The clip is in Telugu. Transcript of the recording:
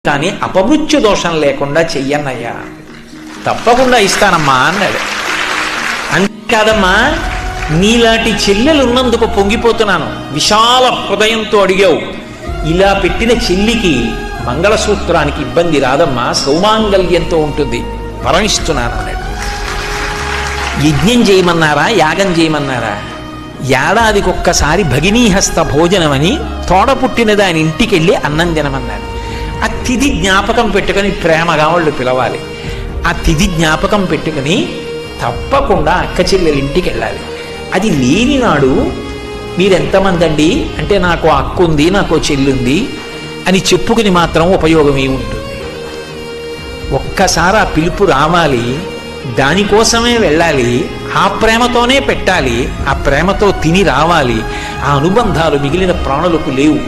కానీ అపమృత్యు దోషం లేకుండా చెయ్యన్నయ్యా. తప్పకుండా ఇస్తానమ్మా అన్నాడు. అంతేకాదమ్మా, నీలాంటి చెల్లెలు ఉన్నందుకు పొంగిపోతున్నాను. విశాల హృదయంతో అడిగావు. ఇలా పెట్టిన చెల్లికి మంగళసూత్రానికి ఇబ్బంది రాదమ్మా, సౌమాంగల్యంతో ఉంటుంది, వరమిస్తున్నాను అన్నాడు. యజ్ఞం చేయమన్నారా, యాగం చేయమన్నారా? ఏడాదికి ఒక్కసారి భగినీహస్త భోజనం అని తోడ పుట్టిన దాని ఇంటికి వెళ్ళి అన్నం తినమన్నారు. ఆ తిథి జ్ఞాపకం పెట్టుకొని ప్రేమగా వాళ్ళు పిలవాలి. ఆ తిథి జ్ఞాపకం పెట్టుకుని తప్పకుండా అక్క చెల్లెల ఇంటికి వెళ్ళాలి. అది లేని నాడు మీరెంతమంది అండి అంటే, నాకు అక్క ఉంది, నాకు చెల్లుంది అని చెప్పుకుని మాత్రం ఉపయోగం ఏముంటుంది? ఒక్కసారి ఆ పిలుపు రావాలి, దానికోసమే వెళ్ళాలి, ఆ ప్రేమతోనే పెట్టాలి, ఆ ప్రేమతో తిని రావాలి. ఆ అనుబంధాలు మిగిలిన ప్రాణులకు లేవు.